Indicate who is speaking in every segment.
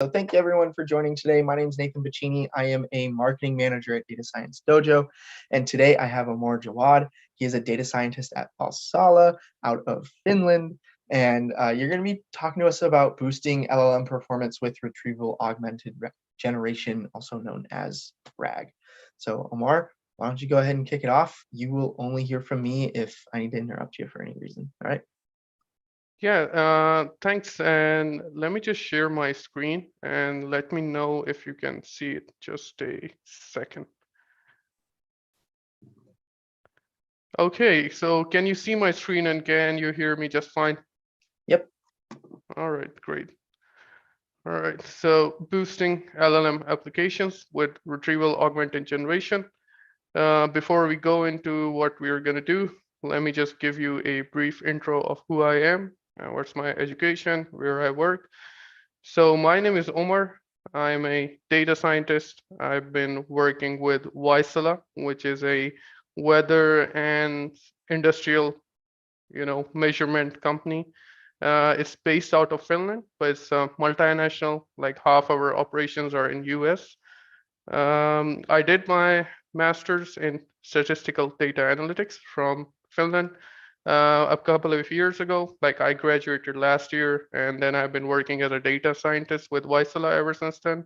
Speaker 1: So thank you everyone for joining today. My name is Nathan Bacchini. I am a marketing manager at Data Science Dojo. And today I have Amor Jawad. He is a data scientist at Valsala out of Finland. And you're going to be talking to us about boosting LLM performance with Retrieval Augmented Generation, also known as RAG. So Amor, why don't you go ahead and kick it off? You will only hear from me if I need to interrupt you for any reason. All right.
Speaker 2: Yeah, thanks. And let me just share my screen and let me know if you can see it. Just a second. Okay, so can you see my screen and can you hear me just fine?
Speaker 1: Yep.
Speaker 2: All right, great. All right, so boosting LLM applications with Retrieval Augmented Generation. Before we go into what we're going to do, let me just give you a brief intro of who I am, what's my education, where I work. So my name is Omar. I'm a data scientist. I've been working with Vaisala, which is a weather and industrial, measurement company. It's based out of Finland, but it's multinational. Like half our operations are in US. I did my master's in statistical data analytics from Finland a couple of years ago. Like I graduated last year, and then I've been working as a data scientist with Vaisala ever since then.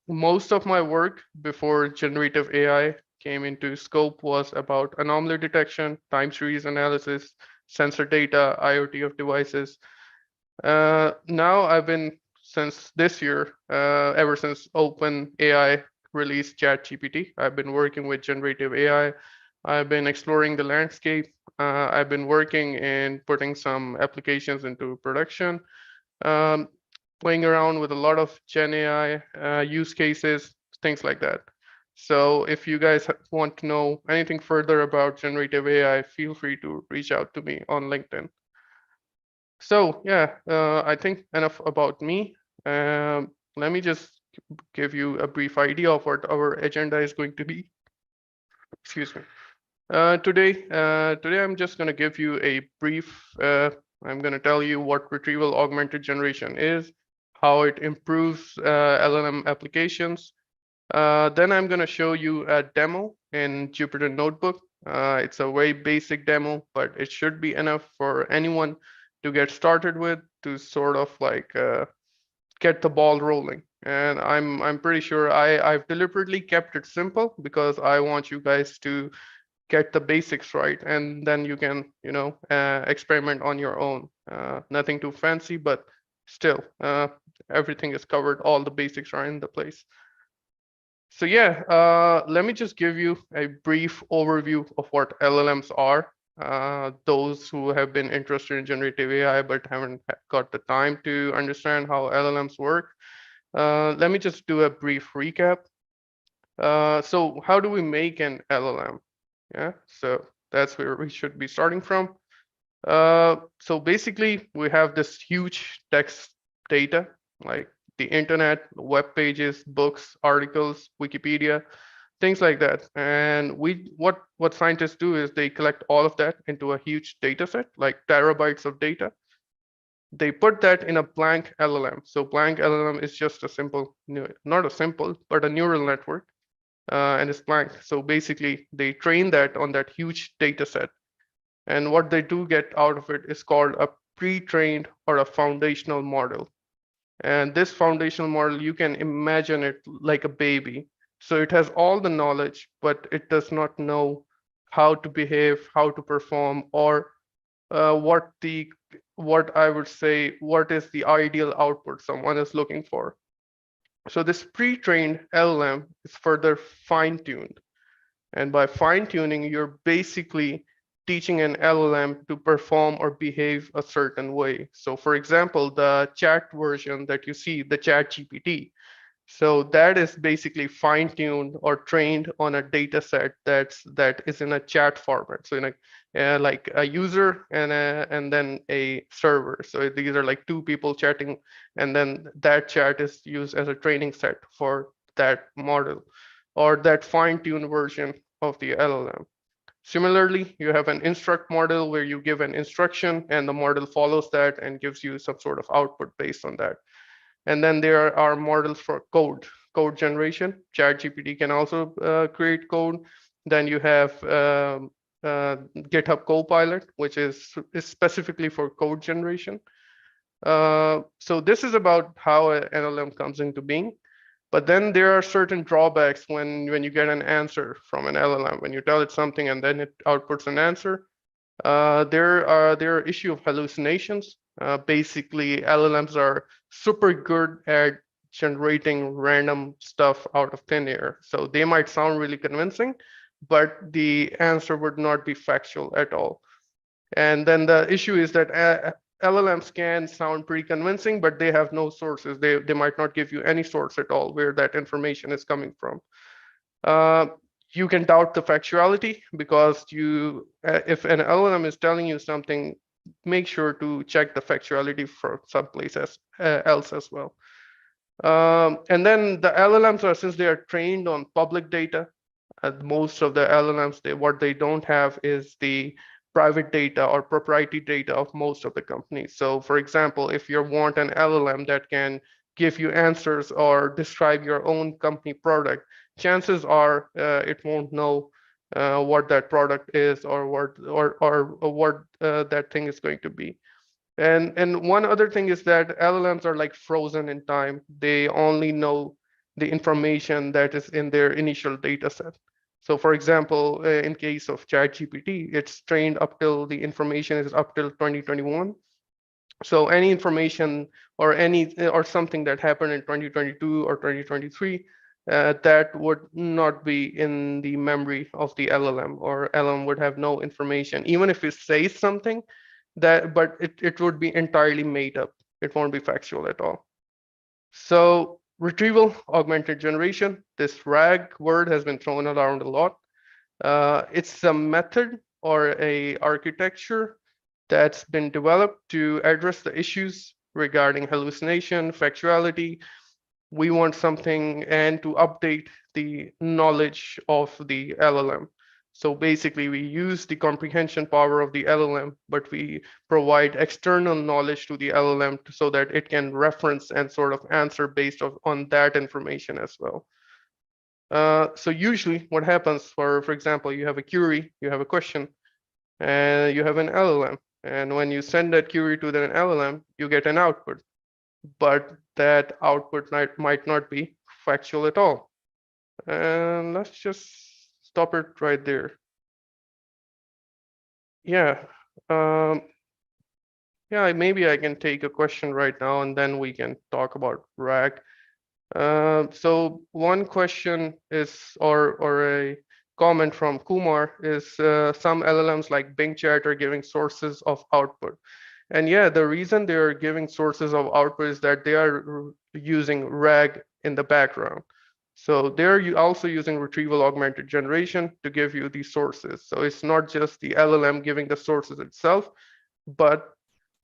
Speaker 2: Most of my work before generative AI came into scope was about anomaly detection, time series analysis, sensor data, IoT of devices. Now I've been since this year, ever since OpenAI released ChatGPT, I've been working with generative AI. I've been exploring the landscape. I've been working in putting some applications into production, um, playing around with a lot of Gen AI use cases, things like that. So if you guys want to know anything further about generative AI, feel free to reach out to me on LinkedIn. So yeah, I think enough about me. Let me just give you a brief idea of what our agenda is going to be. Excuse me. Today I'm just going to give you a brief. I'm going to tell you what retrieval augmented generation is, how it improves LLM applications. Then I'm going to show you a demo in Jupyter Notebook. It's a very basic demo, but it should be enough for anyone to get started with to sort of like get the ball rolling. And I'm pretty sure I've deliberately kept it simple because I want you guys to get the basics right, and then you can experiment on your own. Nothing too fancy, but still everything is covered. All the basics are in the place. So yeah, let me just give you a brief overview of what LLMs are. Those who have been interested in generative AI but haven't got the time to understand how LLMs work, let me just do a brief recap. So how do we make an LLM? Yeah, so that's where we should be starting from. So basically, we have this huge text data, like the internet, web pages, books, articles, Wikipedia, things like that. And what scientists do is they collect all of that into a huge data set, like terabytes of data. They put that in a blank LLM. So blank LLM is just a simple, not a simple, but a neural network, and it's blank. So basically, they train that on that huge data set. And what they do get out of it is called a pre-trained or a foundational model. And this foundational model, you can imagine it like a baby. So it has all the knowledge, but it does not know how to behave, how to perform, or what I would say, what is the ideal output someone is looking for. So this pre-trained LLM is further fine-tuned. And by fine-tuning, you're basically teaching an LLM to perform or behave a certain way. So for example, the chat version that you see, the chat GPT, so that is basically fine-tuned or trained on a data set that is in a chat format. So in a like a user and then a server. So these are like two people chatting, and then that chat is used as a training set for that model or that fine-tuned version of the LLM. Similarly, you have an instruct model where you give an instruction and the model follows that and gives you some sort of output based on that. And then there are models for code generation. ChatGPT can also create code. Then you have GitHub Copilot, which is specifically for code generation. So this is about how an LLM comes into being. But then there are certain drawbacks when you get an answer from an LLM. When you tell it something and then it outputs an answer, there are issue of hallucinations. Basically, LLMs are super good at generating random stuff out of thin air. So they might sound really convincing, but the answer would not be factual at all. And then the issue is that LLMs can sound pretty convincing, but they have no sources. They might not give you any source at all where that information is coming from. You can doubt the factuality because if an LLM is telling you something, make sure to check the factuality for someplace else as well. And then the LLMs are, since they are trained on public data, most of the LLMs, what they don't have is the private data or proprietary data of most of the companies. So for example, if you want an LLM that can give you answers or describe your own company product, chances are it won't know what that product is or what that thing is going to be. And one other thing is that LLMs are like frozen in time. They only know the information that is in their initial data set. So for example, in case of ChatGPT, it's trained up till the information is up till 2021. So any information or something that happened in 2022 or 2023, that would not be in the memory of the LLM, or LLM would have no information. Even if it says something, but it would be entirely made up. It won't be factual at all. So retrieval augmented generation, this RAG word has been thrown around a lot. It's a method or a architecture that's been developed to address the issues regarding hallucination, factuality. We want something and to update the knowledge of the LLM. So basically, we use the comprehension power of the LLM, but we provide external knowledge to the LLM so that it can reference and sort of answer based on that information as well. So usually what happens, for example, you have a query, you have a question, and you have an LLM. And when you send that query to the LLM, you get an output. But that output might not be factual at all. And let's just stop it right there. Yeah. Yeah, maybe I can take a question right now and then we can talk about RAG. So one question is, or a comment from Kumar is, some LLMs like Bing Chat are giving sources of output. And yeah, the reason they are giving sources of output is that they are using RAG in the background. So they're also using retrieval augmented generation to give you these sources. So it's not just the LLM giving the sources itself, but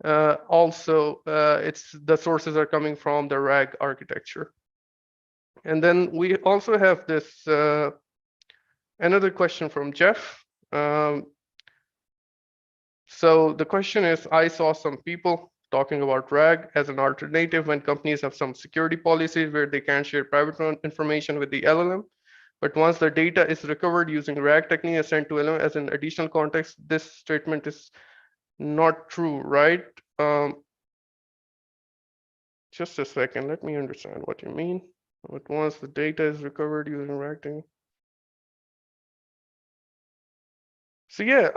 Speaker 2: also it's the sources are coming from the RAG architecture. And then we also have this another question from Jeff. So the question is, I saw some people talking about RAG as an alternative when companies have some security policies where they can't share private information with the LLM. But once the data is recovered using RAG technique and sent to LLM as an additional context, this statement is not true, right? Just a second, let me understand what you mean. But once the data is recovered using RAG technique. So yeah,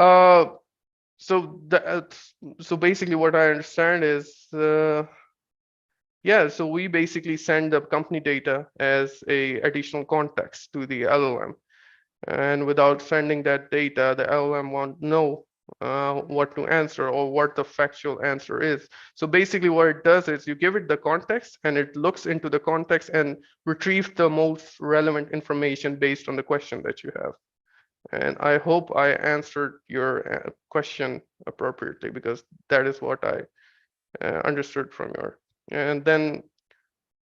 Speaker 2: so basically what I understand is, yeah, so we basically send the company data as a additional context to the LLM. And without sending that data, the LLM won't know what to answer or what the factual answer is. So basically what it does is you give it the context and it looks into the context and retrieves the most relevant information based on the question that you have. And I hope I answered your question appropriately, because that is what I understood from your. And then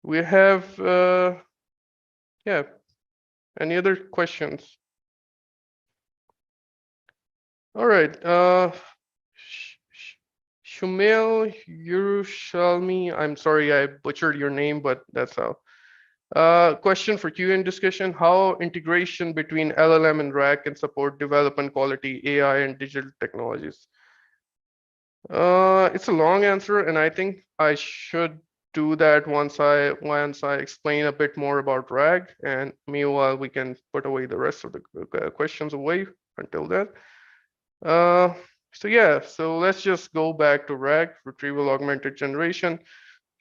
Speaker 2: we have, yeah, any other questions? All right, Shumail Yerushalmi, I'm sorry I butchered your name, but that's how. Question for Q&A discussion: how integration between LLM and RAG can support development quality AI and digital technologies? It's a long answer, and I think I should do that once I explain a bit more about RAG, and meanwhile we can put away the rest of the questions away until then. So yeah, so let's just go back to RAG, Retrieval Augmented Generation.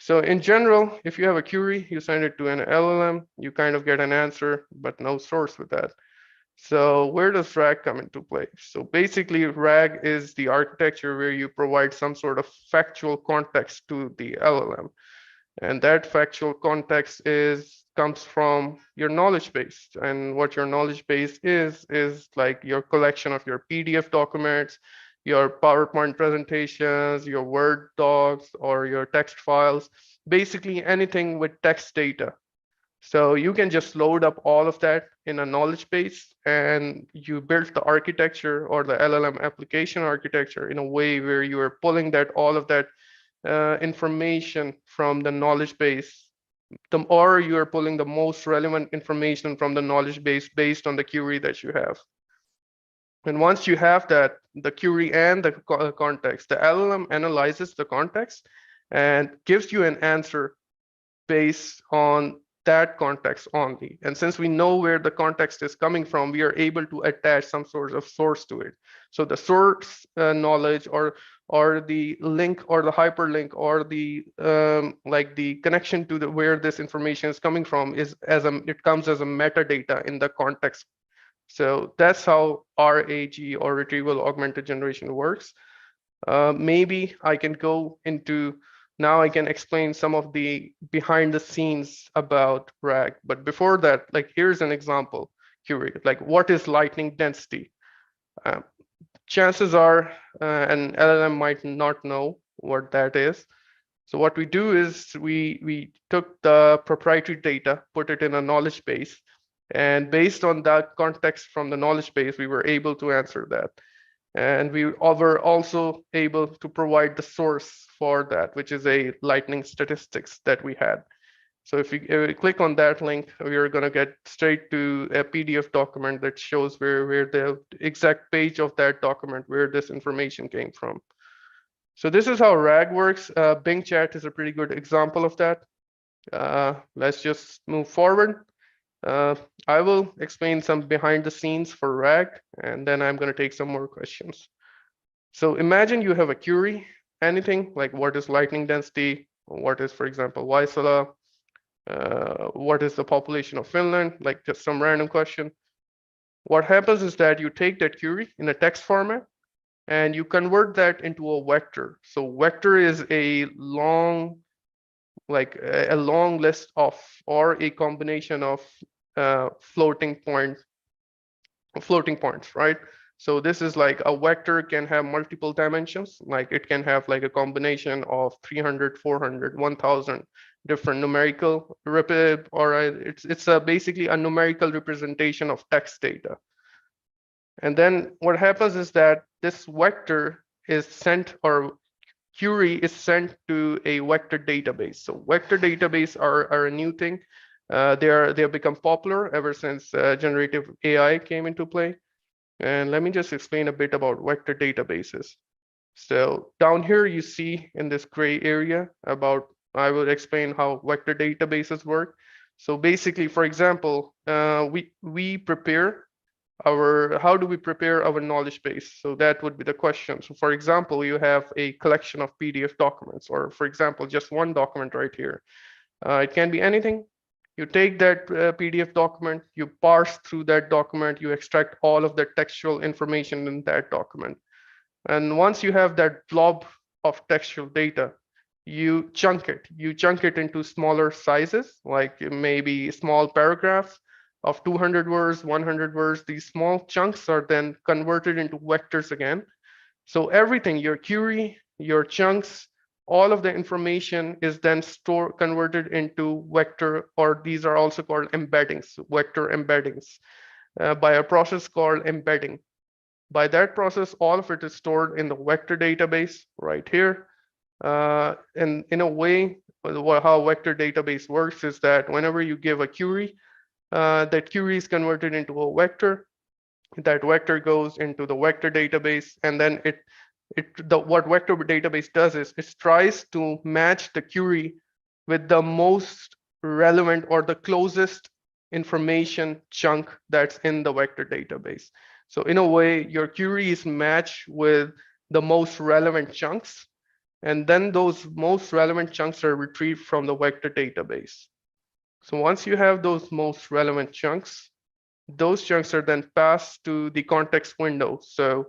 Speaker 2: So in general, if you have a query, you send it to an LLM, you kind of get an answer, but no source with that. So where does RAG come into play? So basically, RAG is the architecture where you provide some sort of factual context to the LLM. And that factual context comes from your knowledge base. And what your knowledge base is like your collection of your PDF documents, your PowerPoint presentations, your Word docs, or your text files, basically anything with text data. So you can just load up all of that in a knowledge base, and you build the architecture or the LLM application architecture in a way where you are pulling all of that information from the knowledge base, or you are pulling the most relevant information from the knowledge base based on the query that you have. And once you have that, the query and the context, the LLM analyzes the context and gives you an answer based on that context only. And since we know where the context is coming from, we are able to attach some sort of source to it. So the source knowledge or the link or the hyperlink or the like the connection to the where this information is coming from it comes as a metadata in the context. So that's how RAG or Retrieval Augmented Generation works. Maybe I can go into now I can explain some of the behind the scenes about RAG. But before that, like here's an example query, like what is lightning density? Chances are an LLM might not know what that is. So what we do is we took the proprietary data, put it in a knowledge base, and based on that context from the knowledge base, we were able to answer that. And we were also able to provide the source for that, which is a lightning statistics that we had. So if you click on that link, we are going to get straight to a PDF document that shows where the exact page of that document, where this information came from. So this is how RAG works. Bing Chat is a pretty good example of that. Let's just move forward. I will explain some behind the scenes for RAG, and then I'm going to take some more questions. So imagine you have a query, anything like what is lightning density, what is, for example, Vaisala, what is the population of Finland, like just some random question. What happens is that you take that query in a text format and you convert that into a vector. So vector is a long list of or a combination of floating points, right? So this is like a vector can have multiple dimensions, like it can have like a combination of 300, 400, 1000 different numerical it's basically a numerical representation of text data. And then what happens is that this vector is sent, or query is sent to a vector database. So vector database are a new thing. They have become popular ever since generative AI came into play. And let me just explain a bit about vector databases. So down here you see in this gray area I will explain how vector databases work. So basically, for example, we prepare how do we prepare our knowledge base? So that would be the question. So for example, you have a collection of PDF documents, or for example, just one document right here. It can be anything. You take that PDF document, you parse through that document, you extract all of the textual information in that document. And once you have that blob of textual data, you chunk it. You chunk it into smaller sizes, like maybe small paragraphs of 200 words, 100 words. These small chunks are then converted into vectors again. So everything, your query, your chunks, all of the information is then converted into vector, or these are also called embeddings, vector embeddings, by a process called embedding. By that process, all of it is stored in the vector database right here. And in a way, how vector database works is that whenever you give a query, that query is converted into a vector. That vector goes into the vector database, and then what vector database does is it tries to match the query with the most relevant or the closest information chunk that's in the vector database. So in a way, your query is matched with the most relevant chunks, and then those most relevant chunks are retrieved from the vector database. So once you have those most relevant chunks, those chunks are then passed to the context window. So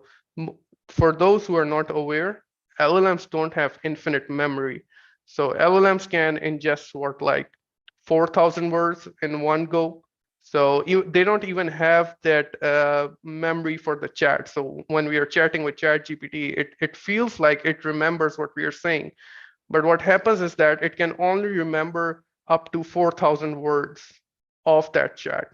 Speaker 2: for those who are not aware, LLMs don't have infinite memory. So LLMs can ingest what, like 4,000 words in one go. So they don't even have that memory for the chat. So when we are chatting with ChatGPT, it feels like it remembers what we are saying. But what happens is that it can only remember up to 4,000 words of that chat,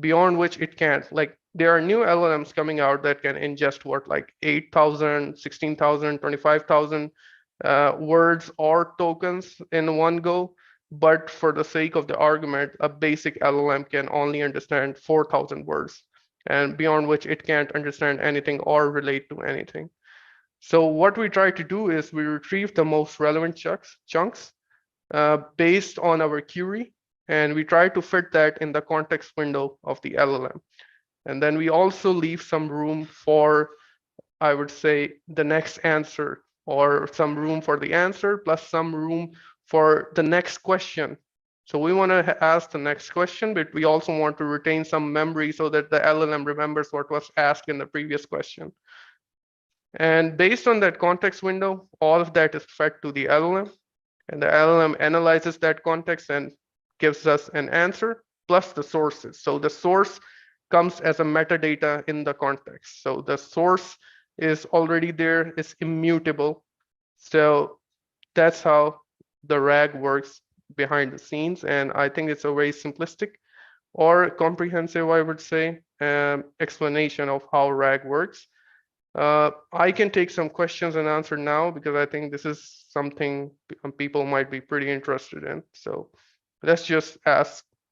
Speaker 2: beyond which it can't. Like there are new LLMs coming out that can ingest what, like 8,000, 16,000, 25,000 words or tokens in one go. But for the sake of the argument, a basic LLM can only understand 4,000 words, and beyond which it can't understand anything or relate to anything. So what we try to do is we retrieve the most relevant chunks based on our query, and we try to fit that in the context window of the LLM. And then we also leave some room for, I would say, the next answer, or some room for the answer plus some room for the next question. So we want to ask the next question, but we also want to retain some memory so that the LLM remembers what was asked in the previous question. And based on that context window, all of that is fed to the LLM, and the LLM analyzes that context and gives us an answer plus the sources. So the source comes as a metadata in the context. So the source is already there, it's immutable. So that's how the RAG works behind the scenes. And I think it's a very simplistic or comprehensive, I would say, explanation of how RAG works. I can take some questions and answer now because I think this is something people might be pretty interested in. So let's just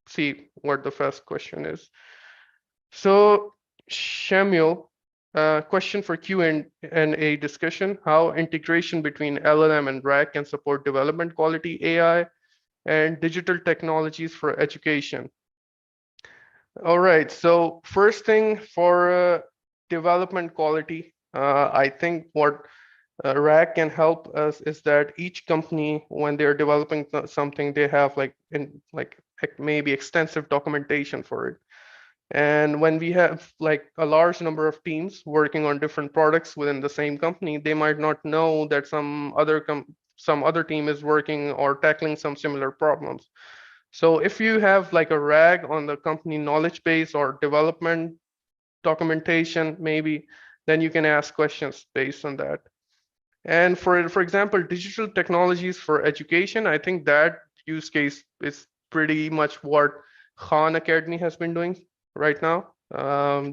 Speaker 2: see what the first question is. So Shamuel, question for Q&A discussion: how integration between LLM and RAG can support development quality AI and digital technologies for education. All right, so first thing for development quality, I think what RAG can help us is that each company, when they're developing something, they have like maybe extensive documentation for it. And when we have like a large number of teams working on different products within the same company, they might not know that some other team is working or tackling some similar problems. So if you have like a RAG on the company knowledge base or development documentation, maybe, then you can ask questions based on that. And for example, digital technologies for education, I think that use case is pretty much what Khan Academy has been doing right now.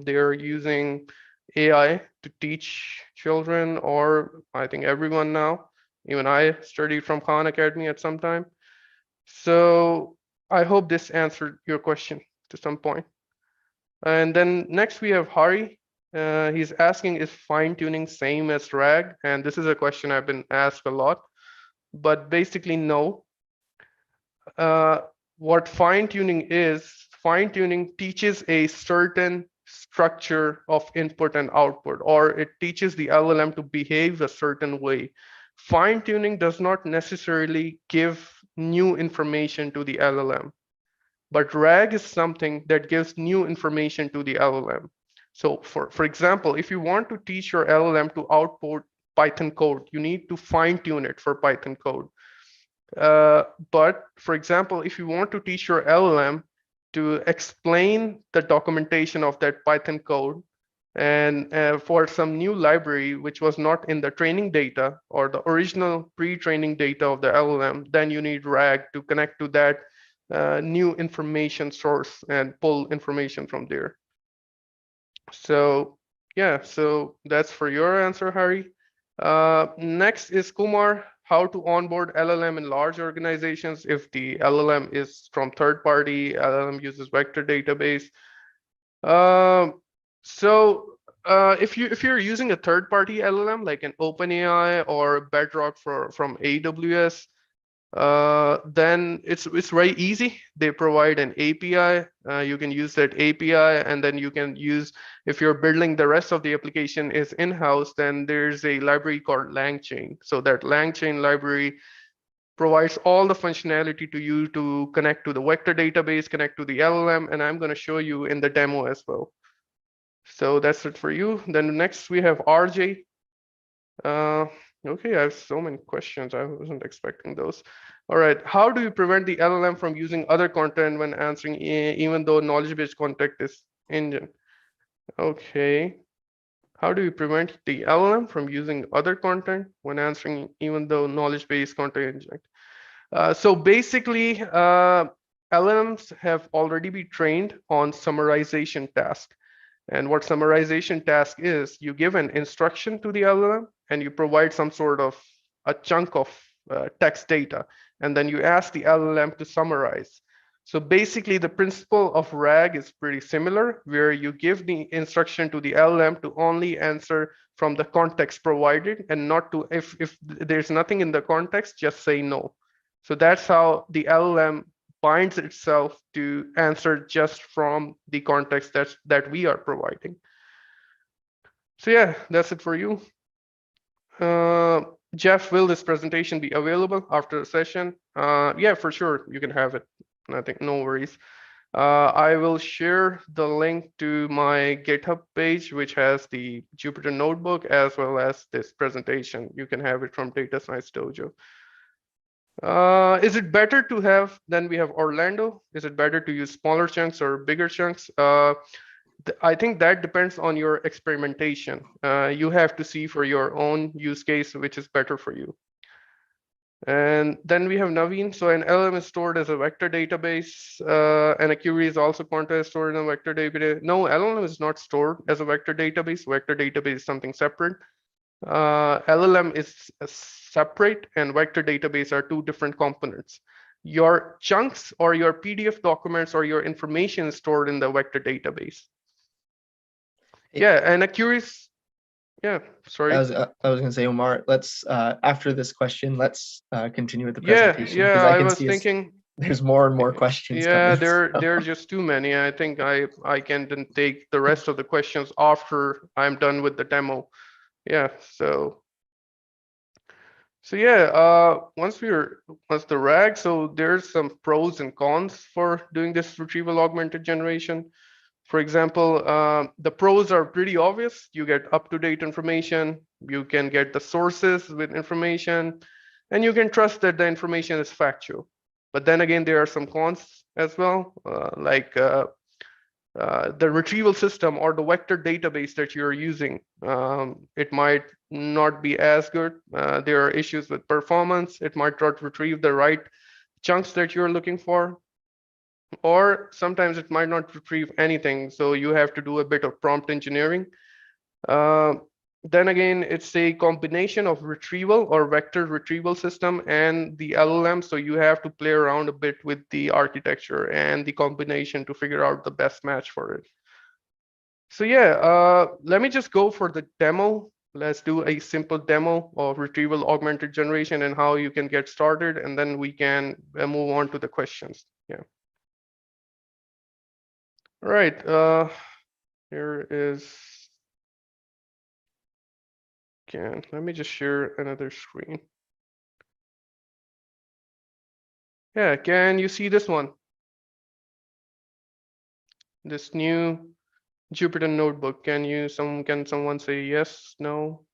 Speaker 2: They're using AI to teach children, or I think everyone now. Even I studied from Khan Academy at some time. So I hope this answered your question to some point. And then next we have Hari. He's asking, is fine tuning same as RAG? And this is a question I've been asked a lot, but basically no. What fine tuning teaches a certain structure of input and output, or it teaches the LLM to behave a certain way. Fine tuning does not necessarily give new information to the LLM, but RAG is something that gives new information to the LLM. So for example, if you want to teach your LLM to output Python code, you need to fine tune it for Python code. But for example, if you want to teach your LLM to explain the documentation of that Python code, and for some new library which was not in the training data or the original pre-training data of the LLM, then you need RAG to connect to that new information source and pull information from there. So yeah, so that's for your answer, Hari. Next is Kumar. how to onboard LLM in large organizations if the LLM is from third party, LLM uses vector database. If you're using a third party LLM like an OpenAI or Bedrock from AWS, then it's very easy. They provide an API. You can use that API, and then you can use, if you're building the rest of the application is in-house, then there's a library called LangChain. So that LangChain library provides all the functionality to you to connect to the vector database, connect to the LLM, and I'm going to show you in the demo as well. So that's it for you. Then next we have RJ. Okay, I have so many questions. I wasn't expecting those. All right, how do you prevent the LLM from using other content when answering even though knowledge-based content is engine? Okay, how do you prevent the LLM from using other content when answering even though knowledge-based content engine? So basically, LLMs have already been trained on summarization task. And what summarization task is, you give an instruction to the LLM and you provide some sort of a chunk of text data, and then you ask the LLM to summarize. So basically the principle of RAG is pretty similar, where you give the instruction to the LLM to only answer from the context provided and not to, if there's nothing in the context, just say no. So that's how the LLM binds itself to answer just from the context that we are providing. So yeah, that's it for you. Jeff, will this presentation be available after the session? Yeah, for sure, you can have it. I think no worries. I will share the link to my GitHub page, which has the Jupyter Notebook as well as this presentation. You can have it from Data Science Dojo. Is it better to have, then we have Orlando. Is it better to use smaller chunks or bigger chunks? I think that depends on your experimentation. You have to see for your own use case which is better for you. And then we have Naveen. So an LLM is stored as a vector database, and a query is also stored in a vector database. No, LLM is not stored as a vector database. Vector database is something separate. LLM is separate, and vector database are two different components. Your chunks or your PDF documents or your information is stored in the vector database. Yeah, and a query is, yeah, sorry.
Speaker 1: I was gonna say, Omar, let's after this question, let's continue with the presentation.
Speaker 2: Yeah,
Speaker 1: I
Speaker 2: I
Speaker 1: can
Speaker 2: was
Speaker 1: see
Speaker 2: thinking
Speaker 1: there's more and more questions
Speaker 2: yeah,
Speaker 1: coming.
Speaker 2: there are just too many. I think I can then take the rest of the questions after I'm done with the demo. Yeah, so yeah, once the RAG, so there's some pros and cons for doing this retrieval augmented generation. For example, the pros are pretty obvious. You get up-to-date information, you can get the sources with information, and you can trust that the information is factual. But then again, there are some cons as well, like the retrieval system or the vector database that you're using. It might not be as good. There are issues with performance. It might not retrieve the right chunks that you're looking for. Or sometimes it might not retrieve anything. So you have to do a bit of prompt engineering. Then again, it's a combination of retrieval or vector retrieval system and the LLM. So you have to play around a bit with the architecture and the combination to figure out the best match for it. So yeah, let me just go for the demo. Let's do a simple demo of retrieval augmented generation and how you can get started, and then we can move on to the questions. Yeah. All right, here is, again, let me just share another screen. Yeah, can you see this one? This new Jupyter Notebook. Can someone say yes, no?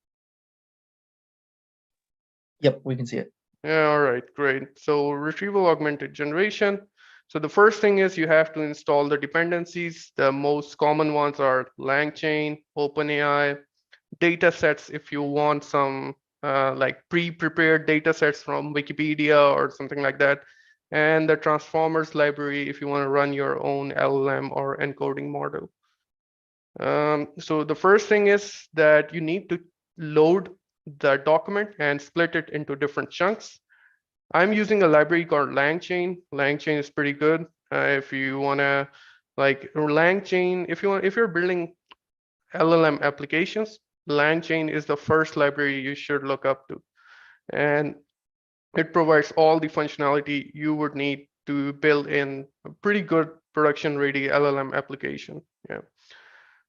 Speaker 1: Yep, we can see it.
Speaker 2: Yeah, all right, great. So retrieval augmented generation. So the first thing is you have to install the dependencies. The most common ones are LangChain, OpenAI, data sets if you want some like pre-prepared data sets from Wikipedia or something like that, and the transformers library if you want to run your own LLM or encoding model. So the first thing is that you need to load the document and split it into different chunks. I'm using a library called LangChain. LangChain is pretty good. If you wanna like LangChain, if you're building LLM applications, LangChain is the first library you should look up to. And it provides all the functionality you would need to build in a pretty good production-ready LLM application. Yeah.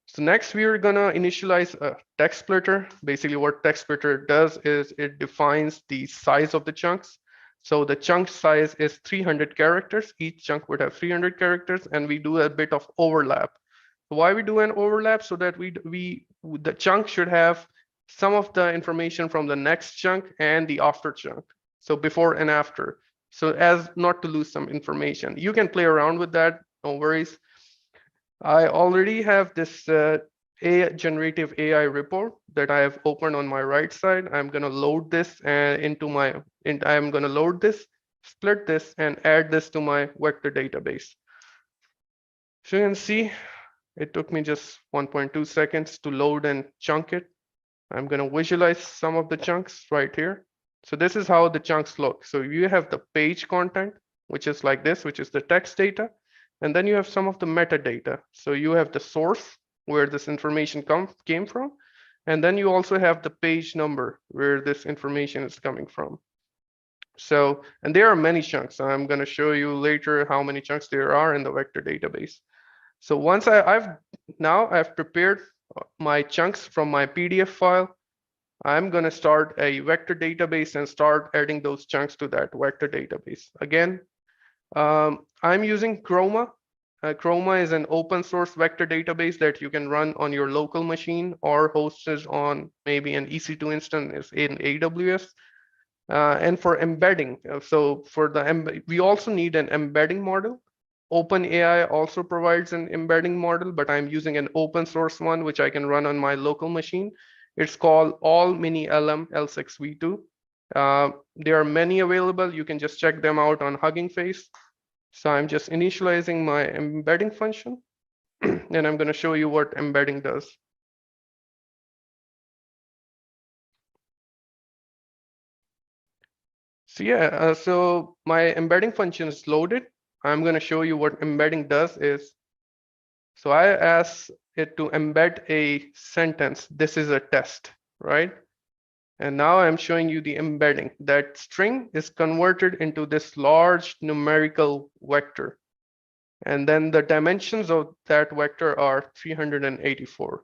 Speaker 2: So next we are gonna initialize a text splitter. Basically what text splitter does is it defines the size of the chunks. So the chunk size is 300 characters. Each chunk would have 300 characters, and we do a bit of overlap. So why we do an overlap? So that the chunk should have some of the information from the next chunk and the after chunk. So before and after. So as not to lose some information. You can play around with that, no worries. I already have this generative AI report that I have opened on my right side. I'm going to load this I'm going to load this, split this, and add this to my vector database. So you can see it took me just 1.2 seconds to load and chunk it. I'm going to visualize some of the chunks right here. So this is how the chunks look. So you have the page content, which is like this, which is the text data. And then you have some of the metadata. So you have the source where this information came from. And then you also have the page number where this information is coming from. So, and there are many chunks. I'm going to show you later how many chunks there are in the vector database. So once I've prepared my chunks from my PDF file, I'm going to start a vector database and start adding those chunks to that vector database. Again, I'm using Chroma. Chroma is an open source vector database that you can run on your local machine or hosted on maybe an EC2 instance in AWS. And for embedding, we also need an embedding model. OpenAI also provides an embedding model, but I'm using an open source one, which I can run on my local machine. It's called All Mini LM L6v2. There are many available. You can just check them out on Hugging Face. So I'm just initializing my embedding function, and I'm going to show you what embedding does. So yeah, so my embedding function is loaded. I'm going to show you what embedding does is, so I ask it to embed a sentence. This is a test, right? And now I'm showing you the embedding. That string is converted into this large numerical vector. And then the dimensions of that vector are 384.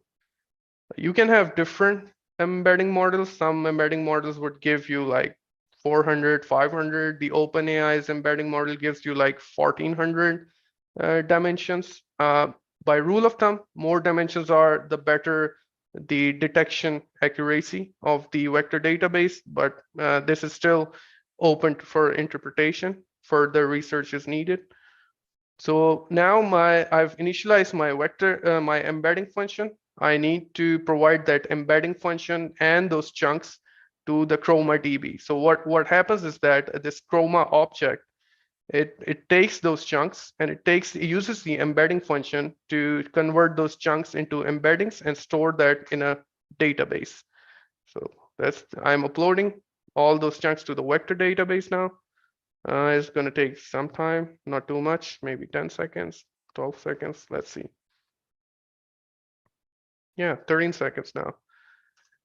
Speaker 2: You can have different embedding models. Some embedding models would give you like 400, 500. The OpenAI's embedding model gives you like 1400 dimensions. By rule of thumb, more dimensions are the better the detection accuracy of the vector database, but this is still open for interpretation. Further research is needed. So now I've initialized my vector, my embedding function. I need to provide that embedding function and those chunks to the Chroma DB. So what happens is that this Chroma object, it takes those chunks and it uses the embedding function to convert those chunks into embeddings and store that in a database. So I'm uploading all those chunks to the vector database now. It's going to take some time, not too much, maybe 10 seconds, 12 seconds. Let's see. Yeah, 13 seconds now.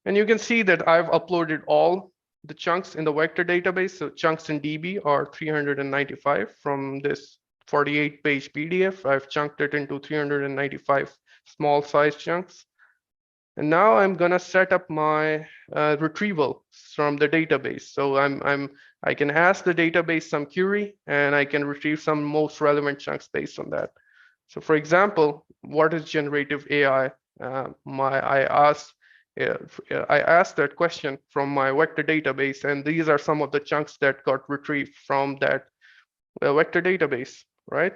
Speaker 2: And you can see that I've uploaded all the chunks in the vector database. So chunks in DB are 395 from this 48-page PDF. I've chunked it into 395 small size chunks. And now I'm gonna set up my retrieval from the database. So I can ask the database some query and I can retrieve some most relevant chunks based on that. So for example, what is generative AI? I asked that question from my vector database, and these are some of the chunks that got retrieved from that vector database, right?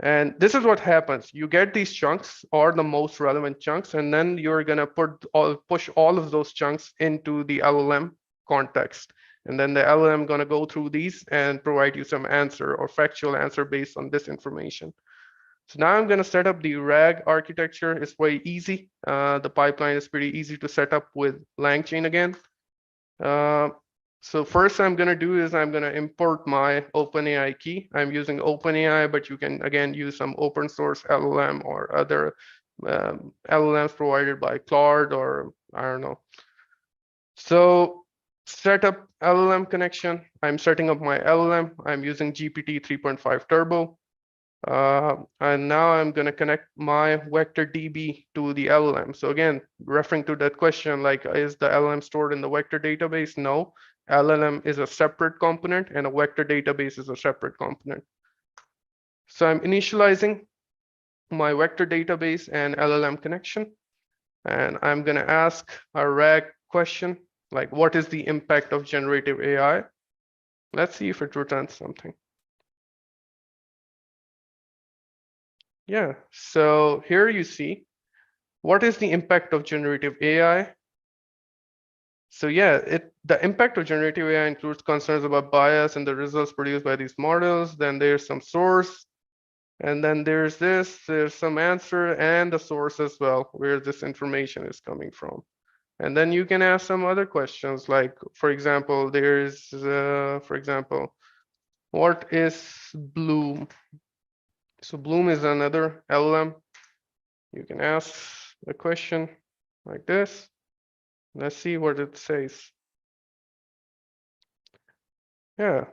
Speaker 2: And this is what happens. You get these chunks or the most relevant chunks, and then you're gonna push all of those chunks into the LLM context. And then the LLM gonna go through these and provide you some answer or factual answer based on this information. So now I'm gonna set up the RAG architecture. It's very easy. The pipeline is pretty easy to set up with LangChain again. So first I'm going to do is I'm going to import my OpenAI key. I'm using OpenAI, but you can again use some open source LLM or other LLMs provided by Claude or I don't know. So set up LLM connection. I'm setting up my LLM. I'm using GPT 3.5 Turbo. And now I'm going to connect my vector DB to the LLM. So again, referring to that question, like, is the LLM stored in the vector database? No, LLM is a separate component and a vector database is a separate component. So I'm initializing my vector database and LLM connection. And I'm going to ask a RAG question, like, what is the impact of generative AI? Let's see if it returns something. Yeah, so here you see, what is the impact of generative AI? So yeah, the impact of generative AI includes concerns about bias in the results produced by these models. Then there's some source, and then there's some answer and the source as well, where this information is coming from. And then you can ask some other questions, like, for example, what is Bloom? So Bloom is another LLM. You can ask a question like this. Let's see what it says. Yeah,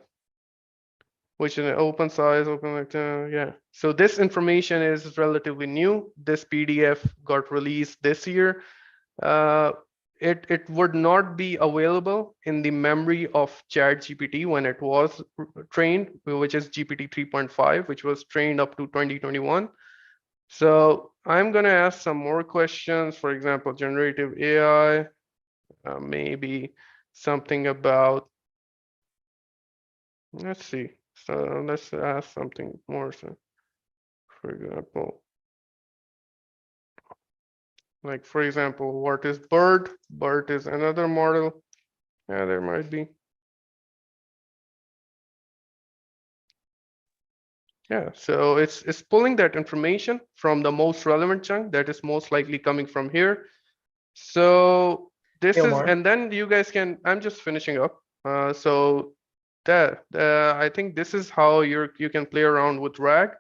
Speaker 2: which is an open size, open like yeah. So this information is relatively new. This PDF got released this year. Uh, it would not be available in the memory of ChatGPT when it was trained, which is GPT 3.5, which was trained up to 2021. So I'm gonna ask some more questions. For example, generative AI, maybe something about, let's see. So let's ask something more. So, for example, what is BERT? BERT is another model. Yeah, there might be. Yeah, so it's pulling that information from the most relevant chunk that is most likely coming from here. So this
Speaker 1: Hey,
Speaker 2: is,
Speaker 1: Omar.
Speaker 2: and then you guys can, I'm just finishing up. So that I think this is how you can play around with RAG.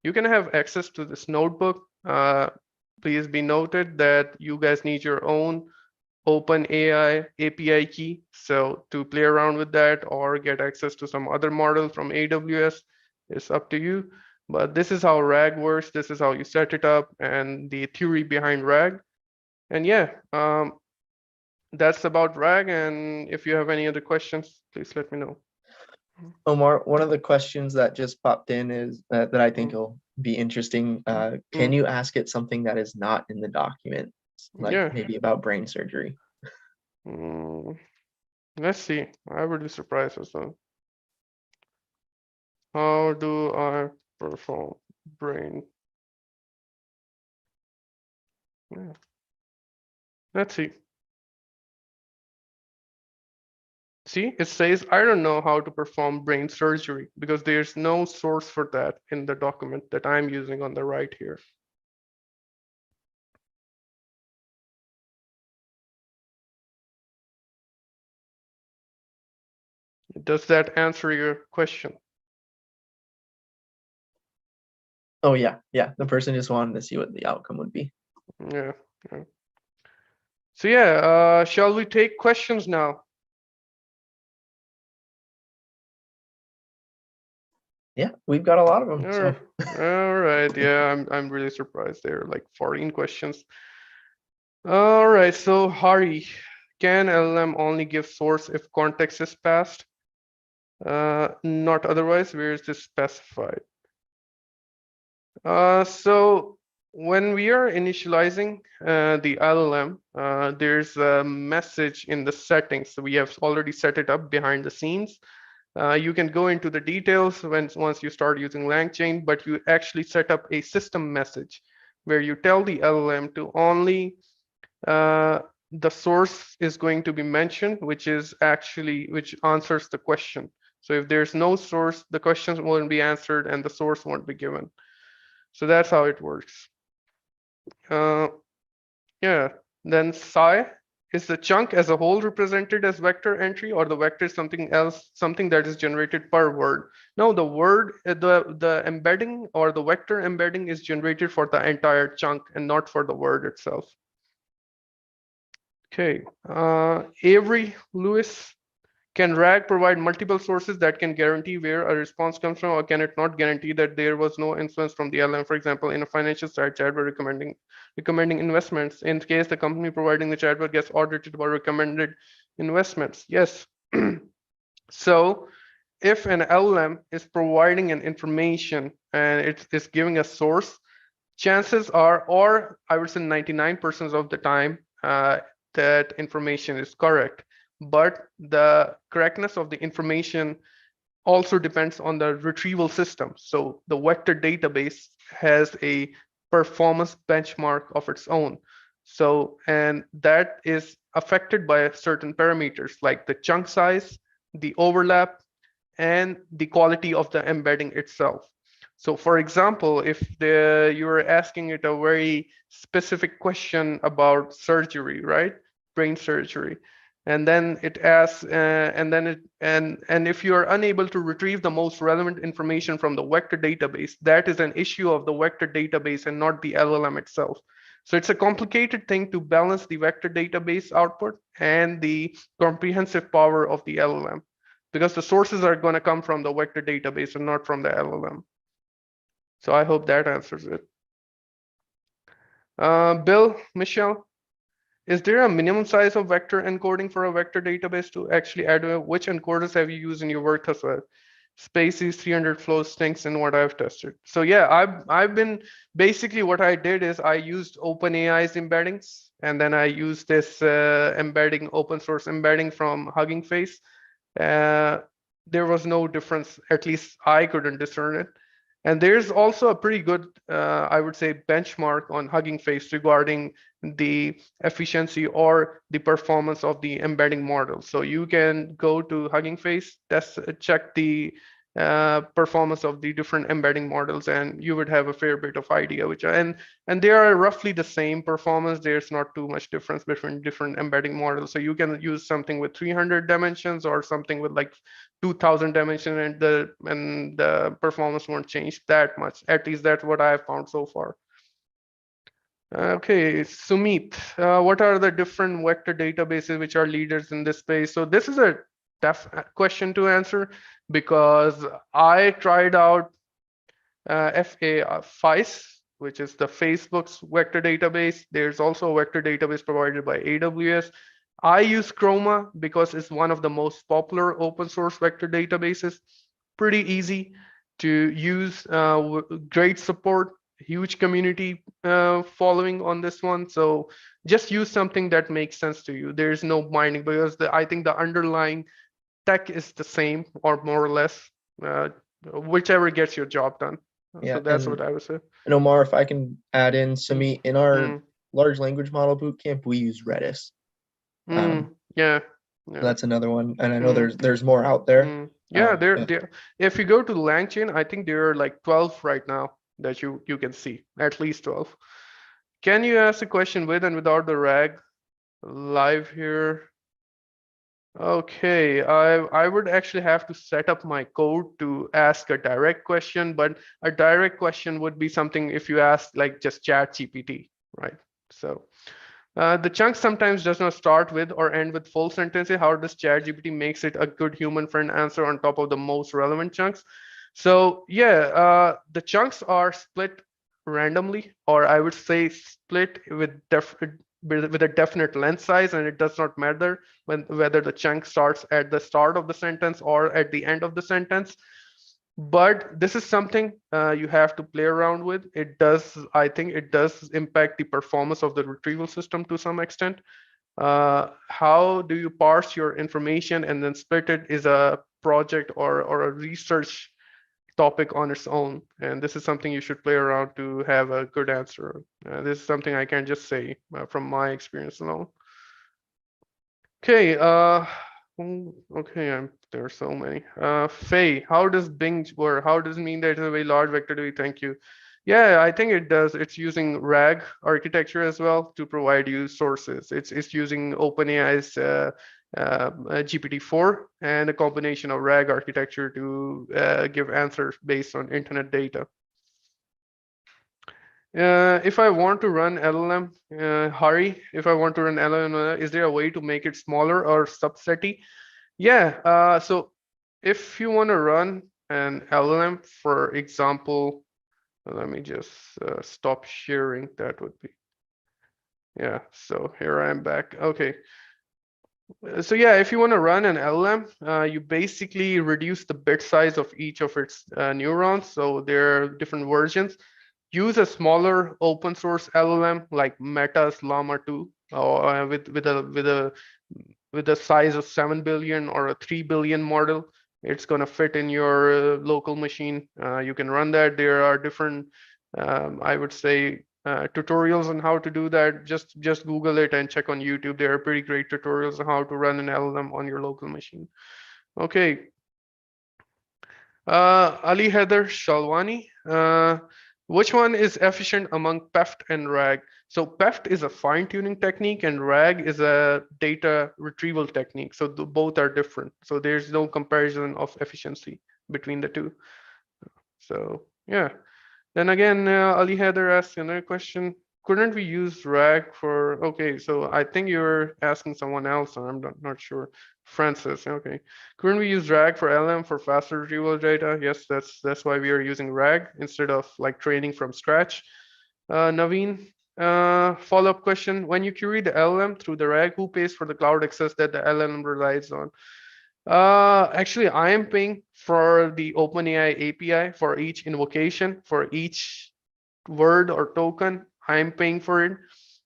Speaker 2: You can have access to this notebook. Please be noted that you guys need your own OpenAI API key. So to play around with that or get access to some other model from AWS, it's up to you. But this is how RAG works. This is how you set it up and the theory behind RAG. And yeah, that's about RAG. And if you have any other questions, please let me know.
Speaker 1: Omar, one of the questions that just popped in is that I think will be interesting. Can you ask it something that is not in the document, like
Speaker 2: Yeah.
Speaker 1: maybe about brain surgery?
Speaker 2: Let's see. I would be surprised as well. How do I perform brain? Yeah. Let's see. See, it says, I don't know how to perform brain surgery because there's no source for that in the document that I'm using on the right here. Does that answer your question?
Speaker 1: Oh yeah, yeah. The person just wanted to see what the outcome would be.
Speaker 2: Yeah. Yeah. So yeah, shall we take questions now?
Speaker 1: Yeah, we've got a lot of them. So
Speaker 2: All right. Yeah, I'm really surprised. There are like 14 questions. All right. So Hari, can LLM only give source if context is passed? Not otherwise. Where is this specified? So when we are initializing the LLM, there's a message in the settings. So we have already set it up behind the scenes. You can go into the details once you start using LangChain, but you actually set up a system message where you tell the LLM to only the source is going to be mentioned, which answers the question. So if there's no source, the questions won't be answered and the source won't be given. So that's how it works. Yeah, then Sai. is the chunk as a whole represented as vector entry, or the vector is something else, something that is generated per word? No, the word, the embedding or the vector embedding is generated for the entire chunk and not for the word itself. Okay, Avery Lewis, can RAG provide multiple sources that can guarantee where a response comes from, or can it not guarantee that there was no influence from the LM? For example, in a financial site, chatbot recommending investments. In case the company providing the chatbot gets audited about recommended investments. Yes. So if an LLM is providing an information and it's giving a source, chances are, or I would say 99% of the time, that information is correct. But the correctness of the information also depends on the retrieval system. So the vector database has a performance benchmark of its own. So, and that is affected by certain parameters like the chunk size, the overlap, and the quality of the embedding itself. So for example, if you're asking it a very specific question about surgery, right? Brain surgery. And then it asks, and if you are unable to retrieve the most relevant information from the vector database, that is an issue of the vector database and not the LLM itself. So it's a complicated thing to balance the vector database output and the comprehensive power of the LLM, because the sources are going to come from the vector database and not from the LLM. So I hope that answers it. Bill, Michelle, is there a minimum size of vector encoding for a vector database to actually add? Which encoders have you used in your work as well? Spaces, 300 flows, stinks, and what I've tested. So yeah, I've been basically what I did is I used OpenAI's embeddings, and then I used this embedding, open source embedding from Hugging Face. There was no difference, at least I couldn't discern it. And there's also a pretty good, I would say, benchmark on Hugging Face regarding the efficiency or the performance of the embedding model. So you can go to Hugging Face, check the performance of the different embedding models, and you would have a fair bit of idea. And they are roughly the same performance. There's not too much difference between different embedding models. So you can use something with 300 dimensions or something with like 2000 dimension, and the performance won't change that much. At least that's what I have found so far. Okay, Sumit, what are the different vector databases which are leaders in this space? So this is a tough question to answer because I tried out FAIS, which is the Facebook's vector database. There's also a vector database provided by AWS. I use Chroma because it's one of the most popular open source vector databases. Pretty easy to use, great support, huge community following on this one. So just use something that makes sense to you. There's no binding because I think the underlying tech is the same or more or less, whichever gets your job done.
Speaker 1: Yeah,
Speaker 2: so that's what I would say.
Speaker 1: And Omar, if I can add in, Sumit, in our large language model bootcamp, we use Redis.
Speaker 2: Yeah.
Speaker 1: That's another one, and I know there's more out there.
Speaker 2: Yeah, there. If you go to LangChain, I think there are like 12 right now that you can see, at least 12. Can you ask a question with and without the RAG live here? Okay, I would actually have to set up my code to ask a direct question, but a direct question would be something if you ask like just ChatGPT, right? So the chunk sometimes does not start with or end with full sentences. How does ChatGPT makes it a good human friend answer on top of the most relevant chunks? So yeah, the chunks are split randomly, or I would say split with a definite length size, and it does not matter whether the chunk starts at the start of the sentence or at the end of the sentence. But this is something you have to play around with. I think it does impact the performance of the retrieval system to some extent. How do you parse your information and then split it is a project or a research topic on its own. And this is something you should play around to have a good answer. This is something I can just say from my experience alone. Okay, okay, there are so many. Faye, how does Bing work? How does it mean that it's a very large vector database? Thank you. Yeah, I think it does. It's using RAG architecture as well to provide you sources. It's using OpenAI's GPT-4 and a combination of RAG architecture to give answers based on internet data. If I want to run LLM, Hari, if I want to run LLM, is there a way to make it smaller or subsetty? Yeah, so if you want to run an LLM, for example, let me just stop sharing. That would be, yeah, so here I am back. Okay. So yeah, if you want to run an LLM, you basically reduce the bit size of each of its neurons. So there are different versions. Use a smaller open source LLM like Meta's Llama 2, or with a size of 7 billion or a 3 billion model. It's going to fit in your local machine. You can run that. There are different, I would say, tutorials on how to do that. Just Google it and check on YouTube. There are pretty great tutorials on how to run an LLM on your local machine. Okay. Ali Heather Shalwani, which one is efficient among PEFT and RAG? So PEFT is a fine-tuning technique and RAG is a data retrieval technique. So both are different. So there's no comparison of efficiency between the two. So yeah. Then again, Ali Heather asked another question. Couldn't we use RAG for, okay, so I think you're asking someone else, and I'm not sure. Francis, okay. Couldn't we use RAG for LM for faster retrieval data? Yes, that's why we are using RAG instead of like training from scratch. Naveen, follow-up question. When you query the LM through the RAG, who pays for the cloud access that the LLM relies on? Actually, I am paying for the OpenAI API for each invocation, for each word or token. I'm paying for it.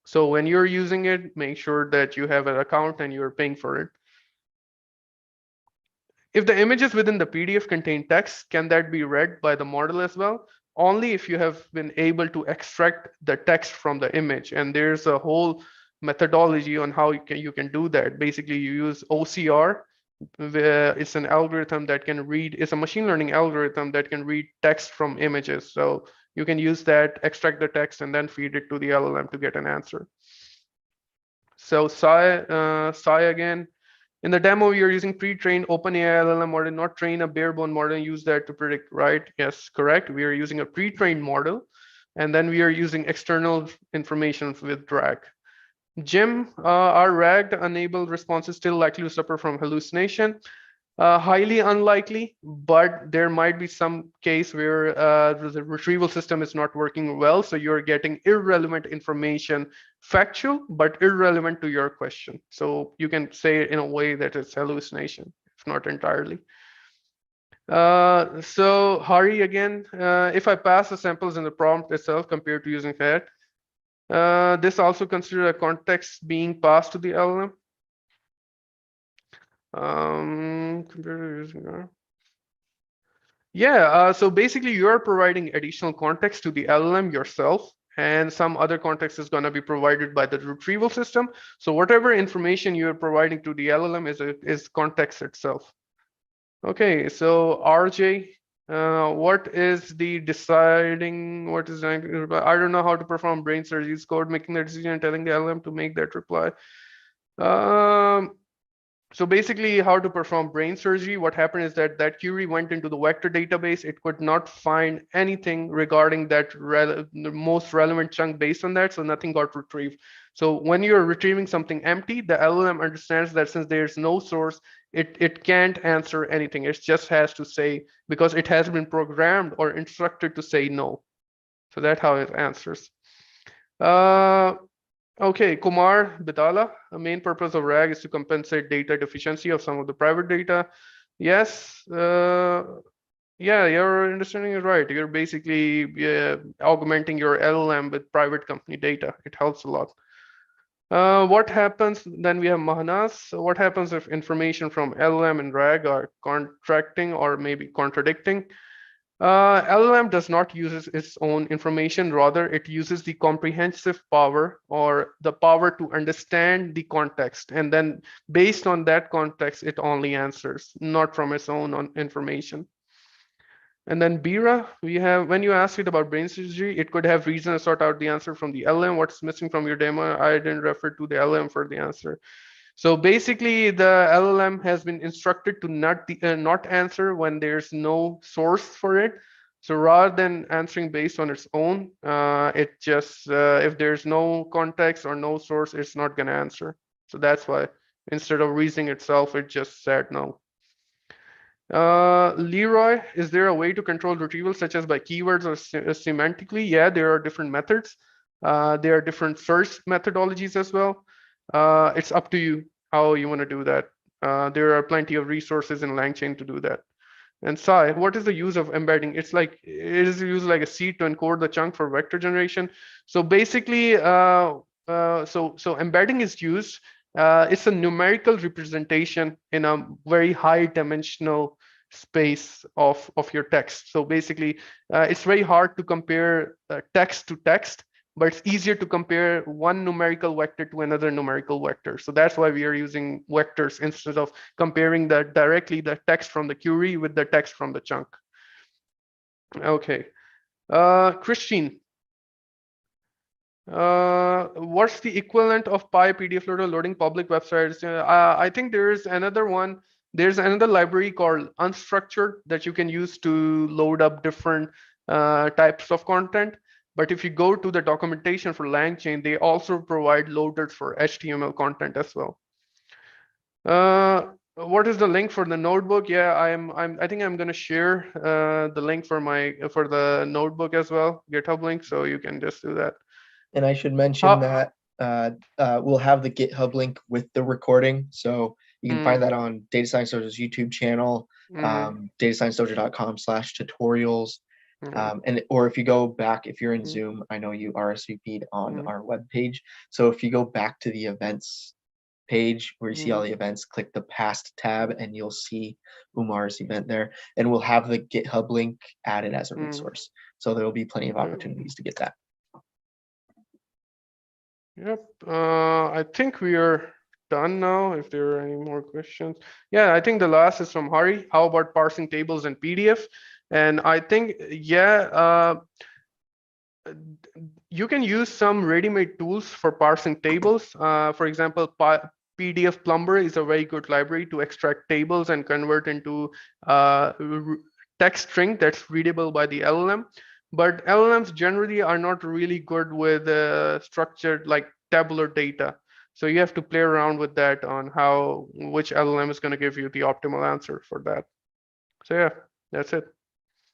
Speaker 2: So when you're using it, make sure that you have an account and you're paying for it. If the images within the PDF contain text, can that be read by the model as well? Only if you have been able to extract the text from the image. And there's a whole methodology on how you can do that. Basically, you use OCR. It's an algorithm that can read, it's a machine learning algorithm that can read text from images. So you can use that, extract the text, and then feed it to the LLM to get an answer. So Sai again, in the demo, you're using pre-trained OpenAI LLM model, not train a barebone model and use that to predict, right? Yes, correct. We are using a pre-trained model, and then we are using external information with RAG. Jim, are RAG-enabled responses still likely to suffer from hallucination? Highly unlikely, but there might be some case where the retrieval system is not working well, so you're getting irrelevant information, factual, but irrelevant to your question. So you can say it in a way that it's hallucination, if not entirely. So Hari again, if I pass the samples in the prompt itself compared to using that, this also consider a context being passed to the LLM. Yeah, so basically you're providing additional context to the LLM yourself, and some other context is going to be provided by the retrieval system. So whatever information you're providing to the LLM is context itself. Okay, so RJ, what is the deciding, what is, I don't know how to perform brain surgery code, making the decision and telling the LLM to make that reply. So basically how to perform brain surgery, what happened is that that query went into the vector database. It could not find anything regarding that the most relevant chunk based on that, so nothing got retrieved. So when you're retrieving something empty, the LLM understands that since there's no source, it can't answer anything. It just has to say, because it has been programmed or instructed to say no. So that's how it answers. Okay, Kumar Bidala, the main purpose of RAG is to compensate data deficiency of some of the private data. Yes, yeah, your understanding is right. You're basically augmenting your LLM with private company data. It helps a lot. What happens, then we have Mahanas. So what happens if information from LLM and RAG are contracting or maybe contradicting? LLM does not use its own information, rather it uses the comprehensive power or the power to understand the context. And then based on that context, it only answers, not from its own information. And then Bira, we have, when you ask it about brain surgery, it could have reason to sort out the answer from the LM. What's missing from your demo? I didn't refer to the LM for the answer. So basically, the LLM has been instructed to not answer when there's no source for it. So rather than answering based on its own, it just if there's no context or no source, it's not going to answer. So that's why instead of reasoning itself, it just said no. Leroy, is there a way to control retrieval such as by keywords or semantically? Yeah, there are different methods. There are different search methodologies as well. It's up to you how you want to do that. There are plenty of resources in LangChain to do that. And Sai, what is the use of embedding? It's like it is used like a seed to encode the chunk for vector generation. So basically, so embedding is used. It's a numerical representation in a very high dimensional space of your text. So basically, it's very hard to compare text to text, but it's easier to compare one numerical vector to another numerical vector. So that's why we are using vectors instead of comparing directly the text from the query with the text from the chunk. Okay, Christine, what's the equivalent of PyPDF loader loading public websites? I think there is another one. There's another library called unstructured that you can use to load up different types of content. But if you go to the documentation for LangChain, they also provide loaders for HTML content as well. What is the link for the notebook? Yeah, I think I'm gonna share the link for the notebook as well, GitHub link, so you can just do that.
Speaker 1: And I should mention that we'll have the GitHub link with the recording. So you can find that on Data Science Dojo's YouTube channel, datasciencedojo.com/tutorials. And or if you go back, if you're in Zoom, I know you RSVP'd on our webpage. So if you go back to the events page where you see all the events, click the past tab and you'll see Umar's event there. And we'll have the GitHub link added as a resource. So there will be plenty of opportunities to get that.
Speaker 2: Yep, I think we are done now. If there are any more questions. Yeah, I think the last is from Hari. How about parsing tables in PDF? And I think, yeah, you can use some ready-made tools for parsing tables. For example, PDF Plumber is a very good library to extract tables and convert into text string that's readable by the LLM. But LLMs generally are not really good with structured like tabular data. So you have to play around with that on which LLM is going to give you the optimal answer for that. So yeah, that's it.